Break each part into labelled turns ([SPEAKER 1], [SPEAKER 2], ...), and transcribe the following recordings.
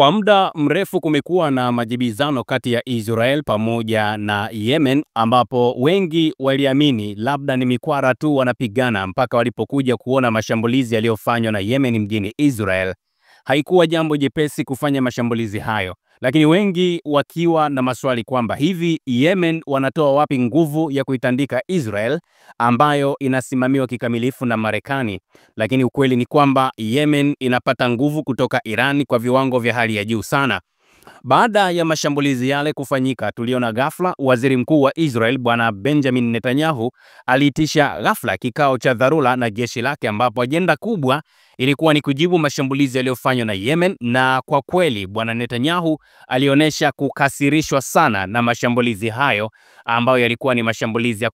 [SPEAKER 1] Kwa muda mrefu kumekuwa na majibizano kati ya Israel pamoja na Yemen, ambapo wengi waliamini labda ni mikwara tu wanapigana, mpaka walipokuja kuona mashambulizi yaliyofanywa na Yemen mjini Israel. Haikuwa jambo jepesi kufanya mashambulizi hayo, lakini wengi wakiwa na maswali kwamba hivi Yemen wanatoa wapi nguvu ya kuitandika Israel ambayo inasimamiwa kikamilifu na Marekani. Lakini ukweli ni kwamba Yemen inapata nguvu kutoka Iran kwa viwango vya hali ya juu sana. Baada ya mashambulizi yale kufanyika, tuliona ghafla waziri mkuu wa Israel bwana Benjamin Netanyahu aliitisha ghafla kikao cha dharura na jeshi lake, ambapo ajenda kubwa ilikuwa ni kujibu mashambulizi yaliyofanywa na Yemen. Na kwa kweli bwana Netanyahu alionyesha kukasirishwa sana na mashambulizi hayo, ambayo yalikuwa ni mashambulizi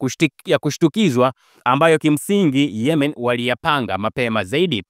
[SPEAKER 1] ya kushtukizwa ambayo kimsingi Yemen waliyapanga mapema zaidi.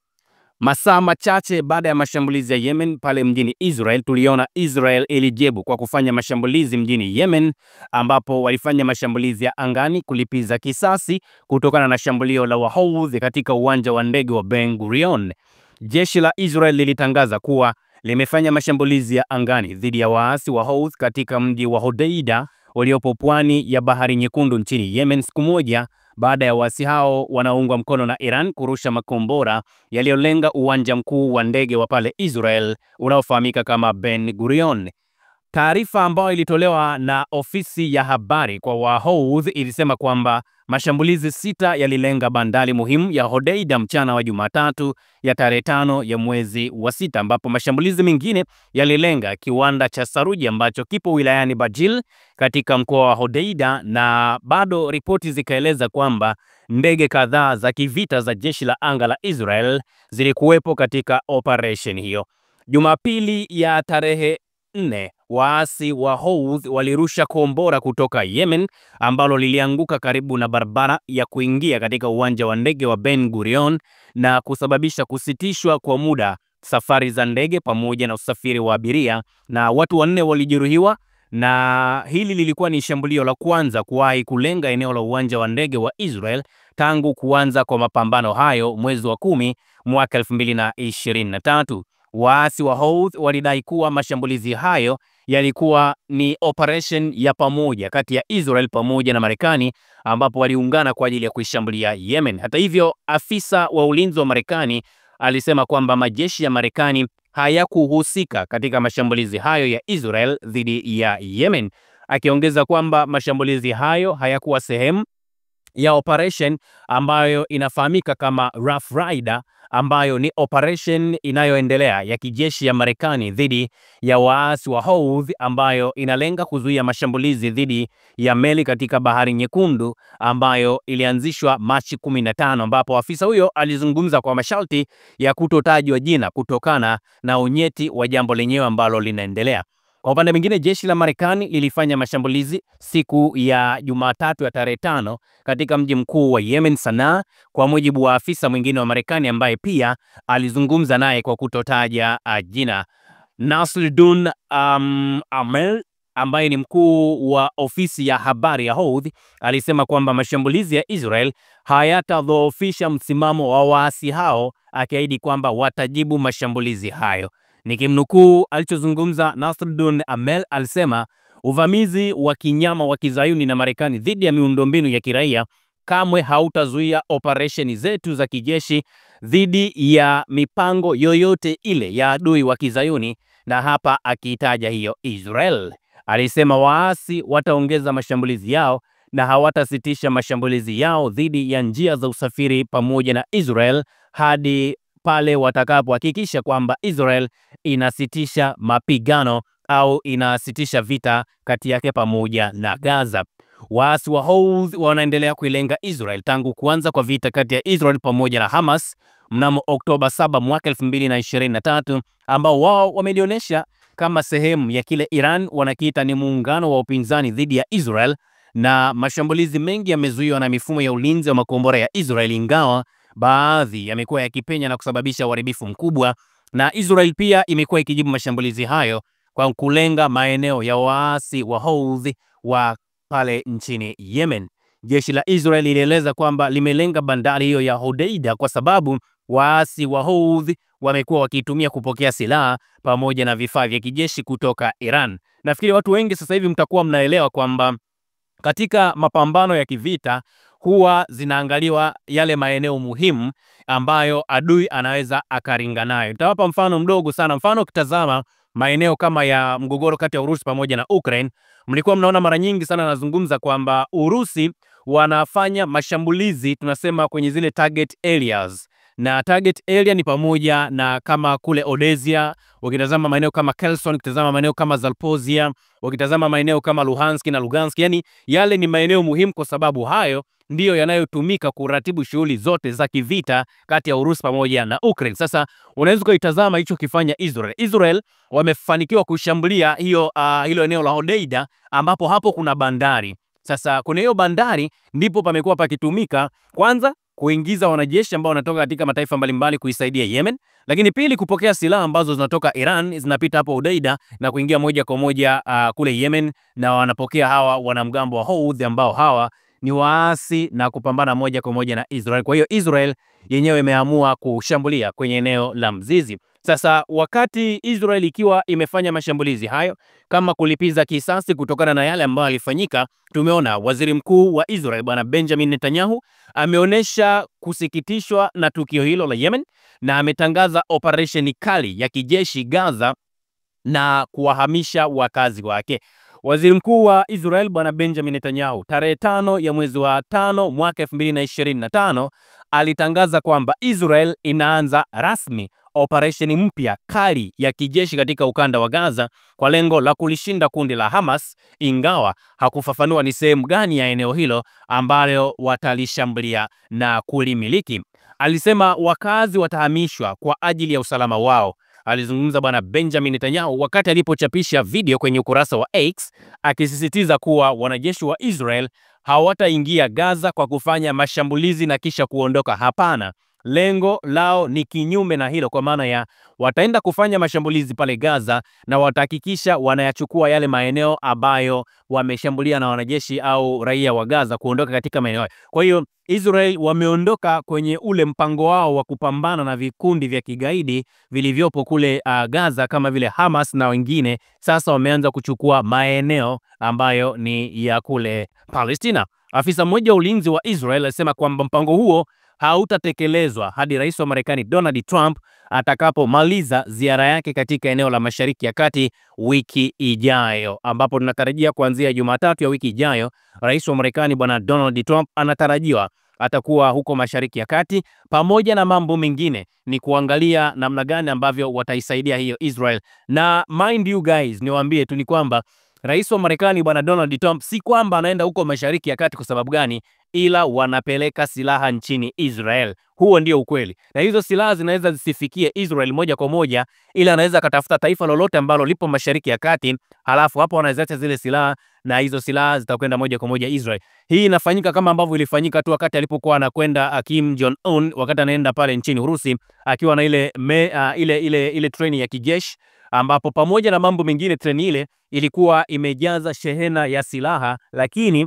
[SPEAKER 1] Masaa machache baada ya mashambulizi ya Yemen pale mjini Israel, tuliona Israel ilijibu kwa kufanya mashambulizi mjini Yemen, ambapo walifanya mashambulizi ya angani kulipiza kisasi kutokana na shambulio la Wahouthi katika uwanja wa ndege wa Ben Gurion. Jeshi la Israel lilitangaza kuwa limefanya mashambulizi ya angani dhidi ya waasi wa Houthi katika mji wa Hodeida uliopo pwani ya Bahari Nyekundu nchini Yemen, siku moja baada ya waasi hao wanaoungwa mkono na Iran kurusha makombora yaliyolenga uwanja mkuu wa ndege wa pale Israel unaofahamika kama Ben Gurion. Taarifa ambayo ilitolewa na ofisi ya habari kwa Wahouthi ilisema kwamba mashambulizi 6 yalilenga bandari muhimu ya Hodeida mchana wa Jumatatu ya tarehe 5 ya mwezi wa 6, ambapo mashambulizi mengine yalilenga kiwanda cha saruji ambacho kipo wilayani Bajil katika mkoa wa Hodeida. Na bado ripoti zikaeleza kwamba ndege kadhaa za kivita za jeshi la anga la Israel zilikuwepo katika operation hiyo. Jumapili ya tarehe 4, waasi wa Houthi walirusha kombora kutoka Yemen ambalo lilianguka karibu na barabara ya kuingia katika uwanja wa ndege wa Ben Gurion na kusababisha kusitishwa kwa muda safari za ndege pamoja na usafiri wa abiria, na watu 4 walijeruhiwa. Na hili lilikuwa ni shambulio la kwanza kuwahi kulenga eneo la uwanja wa ndege wa Israel tangu kuanza kwa mapambano hayo mwezi wa 10 mwaka 2023. Waasi wa Houthi walidai kuwa mashambulizi hayo yalikuwa ni operation ya pamoja kati ya Israel pamoja na Marekani, ambapo waliungana kwa ajili ya kuishambulia Yemen. Hata hivyo, afisa wa ulinzi wa Marekani alisema kwamba majeshi ya Marekani hayakuhusika katika mashambulizi hayo ya Israel dhidi ya Yemen, akiongeza kwamba mashambulizi hayo hayakuwa sehemu ya operation ambayo inafahamika kama Rough Rider, ambayo ni operation inayoendelea ya kijeshi ya Marekani dhidi ya waasi wa Houthi, ambayo inalenga kuzuia mashambulizi dhidi ya meli katika Bahari Nyekundu, ambayo ilianzishwa Machi 15, ambapo afisa huyo alizungumza kwa masharti ya kutotajwa jina kutokana na unyeti wa jambo lenyewe ambalo linaendelea. Kwa upande mwingine, jeshi la Marekani lilifanya mashambulizi siku ya Jumatatu ya tarehe 5 katika mji mkuu wa Yemen, Sanaa, kwa mujibu wa afisa mwingine wa Marekani ambaye pia alizungumza naye kwa kutotaja jina. Nasruddin Amel, ambaye ni mkuu wa ofisi ya habari ya Houthi, alisema kwamba mashambulizi ya Israel hayatadhoofisha msimamo wa waasi hao, akiahidi kwamba watajibu mashambulizi hayo. Nikimnukuu alichozungumza, Nasruddin Amel alisema uvamizi wa kinyama wa Kizayuni na Marekani dhidi ya miundombinu ya kiraia kamwe hautazuia operesheni zetu za kijeshi dhidi ya mipango yoyote ile ya adui wa Kizayuni, na hapa akiitaja hiyo Israel. Alisema waasi wataongeza mashambulizi yao na hawatasitisha mashambulizi yao dhidi ya njia za usafiri pamoja na Israel hadi pale watakapohakikisha kwamba Israel inasitisha mapigano au inasitisha vita kati yake pamoja na Gaza. Waasi wa Houthi wanaendelea kuilenga Israel tangu kuanza kwa vita kati ya Israel pamoja na Hamas mnamo Oktoba 7 mwaka 2023, ambao wao wamelionyesha kama sehemu ya kile Iran wanakiita ni muungano wa upinzani dhidi ya Israel. Na mashambulizi mengi yamezuiwa na mifumo ya ulinzi wa makombora ya Israel, ingawa baadhi yamekuwa yakipenya na kusababisha uharibifu mkubwa. Na Israel pia imekuwa ikijibu mashambulizi hayo kwa kulenga maeneo ya waasi wa Houthi wa pale nchini Yemen. Jeshi la Israel lilieleza kwamba limelenga bandari hiyo ya Hodeida kwa sababu waasi wa Houthi wamekuwa wakitumia kupokea silaha pamoja na vifaa vya kijeshi kutoka Iran. Nafikiri watu wengi sasa hivi mtakuwa mnaelewa kwamba katika mapambano ya kivita huwa zinaangaliwa yale maeneo muhimu ambayo adui anaweza akaringa nayo. Nitawapa mfano mdogo sana. Mfano, ukitazama maeneo kama ya mgogoro kati ya Urusi pamoja na Ukraine, mlikuwa mnaona mara nyingi sana nazungumza kwamba Urusi wanafanya mashambulizi tunasema kwenye zile target areas, na target area ni pamoja na kama kule Odessa, ukitazama maeneo kama Kherson, ukitazama maeneo kama Zaporizhia, ukitazama maeneo kama Luhansk na Lugansk. Yani yale ni maeneo muhimu kwa sababu hayo ndiyo yanayotumika kuratibu shughuli zote za kivita kati ya Urusi pamoja na Ukraine. Sasa unaweza kuitazama hicho kifanya Israel. Israel wamefanikiwa kushambulia hilo eneo la Hodeida ambapo hapo kuna bandari. Sasa kwenye hiyo bandari ndipo pamekuwa pakitumika kwanza kuingiza wanajeshi ambao wanatoka katika mataifa mbalimbali kuisaidia Yemen, lakini pili kupokea silaha ambazo zinatoka Iran zinapita hapo Hodeida na kuingia moja kwa moja kule Yemen, na wanapokea hawa wanamgambo wa Houthi ambao hawa ni waasi na kupambana moja kwa moja na Israel. Kwa hiyo Israel yenyewe imeamua kushambulia kwenye eneo la mzizi. Sasa wakati Israel ikiwa imefanya mashambulizi hayo kama kulipiza kisasi kutokana na yale ambayo yalifanyika, tumeona waziri mkuu wa Israel bwana Benjamin Netanyahu ameonyesha kusikitishwa na tukio hilo la Yemen na ametangaza operesheni kali ya kijeshi Gaza na kuwahamisha wakazi wake. Waziri mkuu wa Israel bwana Benjamin Netanyahu tarehe 5 ya mwezi wa 5 mwaka 2025 alitangaza kwamba Israel inaanza rasmi operesheni mpya kali ya kijeshi katika ukanda wa Gaza kwa lengo la kulishinda kundi la Hamas, ingawa hakufafanua ni sehemu gani ya eneo hilo ambalo watalishambulia na kulimiliki. Alisema wakazi watahamishwa kwa ajili ya usalama wao. Alizungumza bwana Benjamin Netanyahu wakati alipochapisha video kwenye ukurasa wa X akisisitiza kuwa wanajeshi wa Israel hawataingia Gaza kwa kufanya mashambulizi na kisha kuondoka. Hapana, lengo lao ni kinyume na hilo, kwa maana ya wataenda kufanya mashambulizi pale Gaza na watahakikisha wanayachukua yale maeneo ambayo wameshambulia na wanajeshi au raia wa Gaza kuondoka katika maeneo. Kwa hiyo Israel wameondoka kwenye ule mpango wao wa kupambana na vikundi vya kigaidi vilivyopo kule Gaza kama vile Hamas na wengine. Sasa wameanza kuchukua maeneo ambayo ni ya kule Palestina. Afisa mmoja wa ulinzi wa Israel alisema kwamba mpango huo hautatekelezwa hadi rais wa Marekani Donald Trump atakapomaliza ziara yake katika eneo la Mashariki ya Kati wiki ijayo, ambapo tunatarajia kuanzia Jumatatu ya wiki ijayo rais wa Marekani bwana Donald Trump anatarajiwa atakuwa huko Mashariki ya Kati. Pamoja na mambo mengine ni kuangalia namna gani ambavyo wataisaidia hiyo Israel. Na mind you guys, niwaambie tu ni kwamba rais wa Marekani bwana Donald Trump si kwamba anaenda huko Mashariki ya Kati kwa sababu gani, ila wanapeleka silaha nchini Israel. Huo ndio ukweli. Na hizo silaha zinaweza zisifikie Israel moja kwa moja, ila anaweza katafuta taifa lolote ambalo lipo Mashariki ya Kati, halafu hapo wanaweza zile silaha na hizo silaha zitakwenda moja kwa moja Israel. Hii inafanyika kama ambavyo ilifanyika tu wakati alipokuwa anakwenda Kim Jong Un wakati anaenda pale nchini Urusi akiwa na ile treni ya kijeshi, ambapo pamoja na mambo mengine treni ile ilikuwa imejaza shehena ya silaha, lakini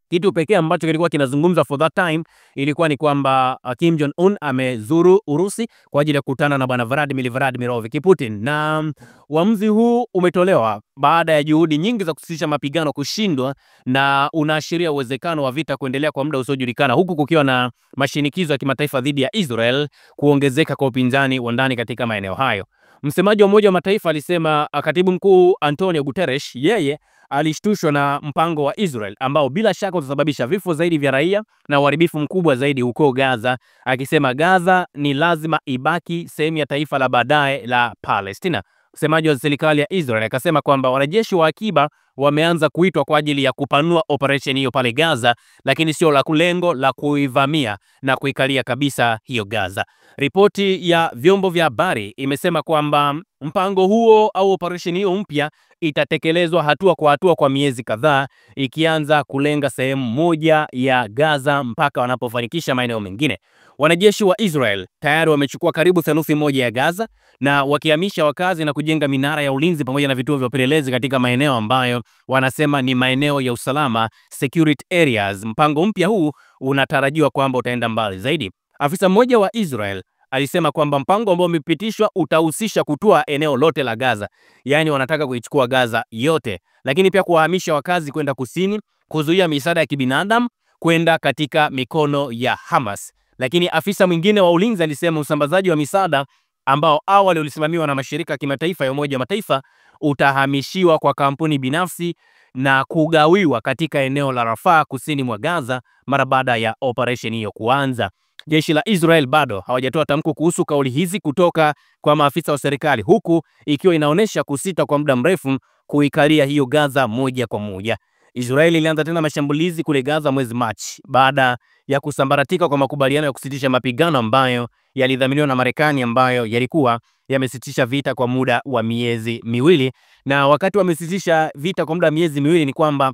[SPEAKER 1] kitu pekee ambacho kilikuwa kinazungumza for that time ilikuwa ni kwamba Kim Jong Un amezuru Urusi kwa ajili ya kukutana na bwana Vladimirovich Putin. Na uamuzi huu umetolewa baada ya juhudi nyingi za kusitisha mapigano kushindwa, na unaashiria uwezekano wa vita kuendelea kwa muda usiojulikana, huku kukiwa na mashinikizo ya kimataifa dhidi ya Israel kuongezeka kwa upinzani wa ndani katika maeneo hayo. Msemaji wa Umoja wa Mataifa alisema katibu mkuu Antonio Guterres yeye alishtushwa na mpango wa Israel ambao bila shaka utasababisha vifo zaidi vya raia na uharibifu mkubwa zaidi huko Gaza, akisema Gaza ni lazima ibaki sehemu ya taifa la baadaye la Palestina. Msemaji wa serikali ya Israel akasema kwamba wanajeshi wa akiba wameanza kuitwa kwa ajili ya kupanua operation hiyo pale Gaza, lakini sio la lengo la kuivamia na kuikalia kabisa hiyo Gaza. Ripoti ya vyombo vya habari imesema kwamba mpango huo au operation hiyo mpya itatekelezwa hatua kwa hatua kwa miezi kadhaa, ikianza kulenga sehemu moja ya Gaza mpaka wanapofanikisha maeneo mengine. Wanajeshi wa Israel tayari wamechukua karibu theluthi moja ya Gaza na wakihamisha wakazi na kujenga minara ya ulinzi pamoja na vituo vya upelelezi katika maeneo ambayo wanasema ni maeneo ya usalama, security areas. Mpango mpya huu unatarajiwa kwamba utaenda mbali zaidi. Afisa mmoja wa Israel alisema kwamba mpango ambao umepitishwa utahusisha kutoa eneo lote la Gaza. Yaani wanataka kuichukua Gaza yote, lakini pia kuwahamisha wakazi kwenda kusini, kuzuia misaada ya kibinadamu kwenda katika mikono ya Hamas. Lakini afisa mwingine wa ulinzi alisema usambazaji wa misaada ambao awali ulisimamiwa na mashirika ya kimataifa ya Umoja wa Mataifa utahamishiwa kwa kampuni binafsi na kugawiwa katika eneo la Rafah kusini mwa Gaza mara baada ya operation hiyo kuanza. Jeshi la Israel bado hawajatoa tamko kuhusu kauli hizi kutoka kwa maafisa wa serikali, huku ikiwa inaonesha kusita kwa muda mrefu kuikalia hiyo Gaza moja kwa moja. Israel ilianza tena mashambulizi kule Gaza mwezi Machi baada ya kusambaratika kwa makubaliano ya kusitisha mapigano ambayo yalidhaminiwa na Marekani, ambayo yalikuwa yamesitisha vita kwa muda wa miezi miwili. Na wakati wamesitisha vita kwa muda wa miezi miwili, ni kwamba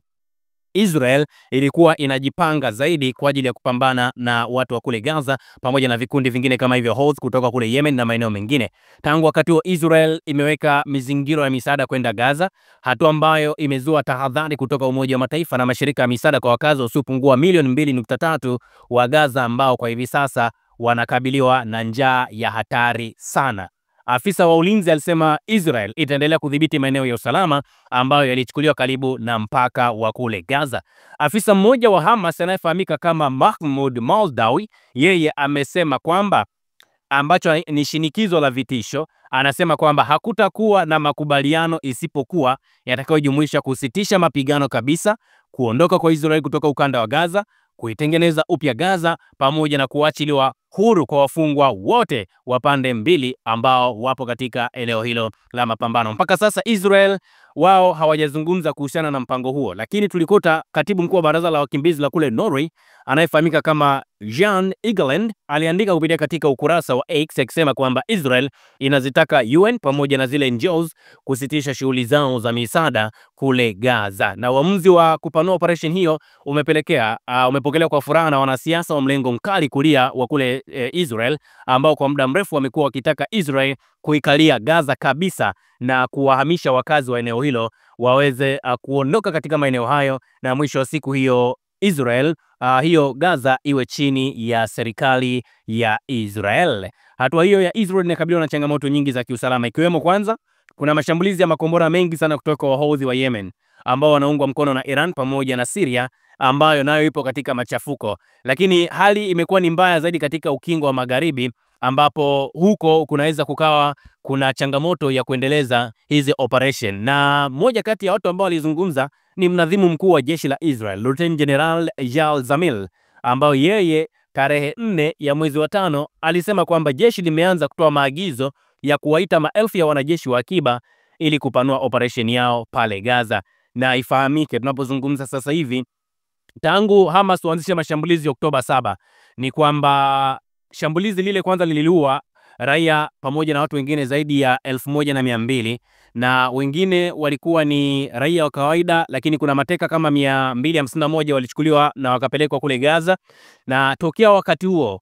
[SPEAKER 1] Israel ilikuwa inajipanga zaidi kwa ajili ya kupambana na watu wa kule Gaza pamoja na vikundi vingine kama hivyo Houthi kutoka kule Yemen na maeneo mengine. Tangu wakati huo Israel imeweka mizingiro ya misaada kwenda Gaza, hatua ambayo imezua tahadhari kutoka Umoja wa Mataifa na mashirika ya misaada kwa wakazi wasiopungua milioni 2.3 wa Gaza ambao kwa hivi sasa wanakabiliwa na njaa ya hatari sana. Afisa wa ulinzi alisema Israel itaendelea kudhibiti maeneo ya usalama ambayo yalichukuliwa karibu na mpaka wa kule Gaza. Afisa mmoja wa Hamas anayefahamika kama Mahmoud Maldawi, yeye amesema kwamba ambacho ni shinikizo la vitisho, anasema kwamba hakutakuwa na makubaliano isipokuwa yatakayojumuisha kusitisha mapigano kabisa, kuondoka kwa Israel kutoka ukanda wa Gaza, kuitengeneza upya Gaza pamoja na kuachiliwa huru kwa wafungwa wote wa pande mbili ambao wapo katika eneo hilo la mapambano. Mpaka sasa Israel wao hawajazungumza kuhusiana na mpango huo, lakini tulikuta katibu mkuu wa baraza la wakimbizi la kule Norway anayefahamika kama Jan Egeland aliandika kupitia katika ukurasa wa X akisema kwamba Israel inazitaka UN pamoja na zile NGOs kusitisha shughuli zao za misaada kule Gaza. Na uamuzi wa kupanua operation hiyo umepokelewa kwa furaha na wanasiasa wa mlengo mkali kulia wa kule Israel ambao kwa muda mrefu wamekuwa wakitaka Israel kuikalia Gaza kabisa na kuwahamisha wakazi wa eneo hilo waweze kuondoka katika maeneo hayo, na mwisho wa siku hiyo Israel hiyo Gaza iwe chini ya serikali ya Israel. Hatua hiyo ya Israel inakabiliwa na changamoto nyingi za kiusalama, ikiwemo kwanza, kuna mashambulizi ya makombora mengi sana kutoka Houthi wa Yemen ambao wanaungwa mkono na Iran pamoja na Syria ambayo nayo ipo katika machafuko. Lakini hali imekuwa ni mbaya zaidi katika ukingo wa Magharibi ambapo huko kunaweza kukawa kuna changamoto ya kuendeleza hizi operation. Na moja kati ya watu ambao walizungumza ni mnadhimu mkuu wa jeshi la Israel, Lieutenant General Eyal Zamir, ambao yeye tarehe 4 ya mwezi wa 5 alisema kwamba jeshi limeanza kutoa maagizo ya kuwaita maelfu ya wanajeshi wa akiba ili kupanua operation yao pale Gaza. Na ifahamike tunapozungumza sasa hivi, tangu Hamas waanzisha mashambulizi Oktoba 7, ni kwamba shambulizi lile kwanza liliua raia pamoja na watu wengine zaidi ya 1200 na wengine walikuwa ni raia wa kawaida, lakini kuna mateka kama 251 walichukuliwa na wakapelekwa kule Gaza. Na tokea wakati huo,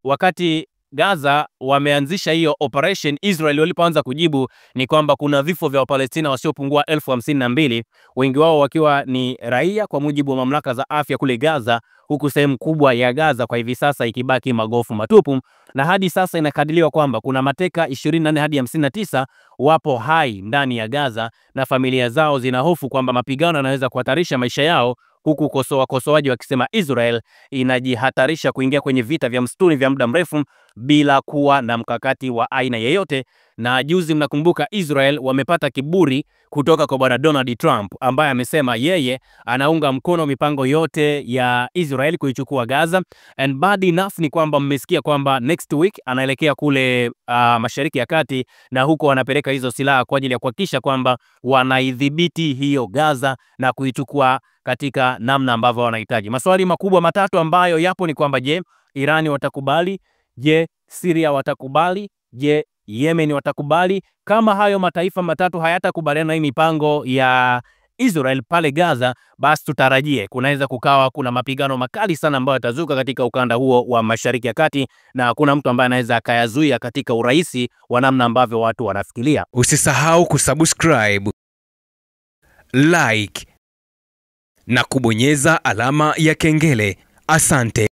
[SPEAKER 1] wakati Gaza wameanzisha hiyo operation, Israel walipoanza kujibu ni kwamba kuna vifo vya Wapalestina wasiopungua 1052, wengi wao wakiwa ni raia kwa mujibu wa mamlaka za afya kule Gaza, huku sehemu kubwa ya Gaza kwa hivi sasa ikibaki magofu matupu. Na hadi sasa inakadiriwa kwamba kuna mateka 24 hadi 59 wapo hai ndani ya Gaza, na familia zao zinahofu kwamba mapigano yanaweza kuhatarisha maisha yao, huku wakosoaji wakisema Israel inajihatarisha kuingia kwenye vita vya msituni vya muda mrefu bila kuwa na mkakati wa aina yeyote. Na juzi mnakumbuka Israel wamepata kiburi kutoka kwa bwana Donald Trump ambaye amesema yeye anaunga mkono mipango yote ya Israel kuichukua Gaza. And bad enough ni kwamba mmesikia kwamba next week anaelekea kule Mashariki ya Kati, na huko wanapeleka hizo silaha kwa ajili ya kuhakikisha kwamba wanaidhibiti hiyo Gaza na kuichukua katika namna ambavyo wanahitaji. Maswali makubwa matatu ambayo yapo ni kwamba je, Irani watakubali? Je, Syria watakubali? Je, Yemen watakubali? Kama hayo mataifa matatu hayatakubaliana na hii mipango ya Israel pale Gaza, basi tutarajie kunaweza kukawa kuna mapigano makali sana ambayo yatazuka katika ukanda huo wa Mashariki ya Kati, na hakuna mtu ambaye anaweza akayazuia katika urahisi wa namna ambavyo watu wanafikiria.
[SPEAKER 2] Usisahau kusubscribe, like na kubonyeza alama ya kengele. Asante.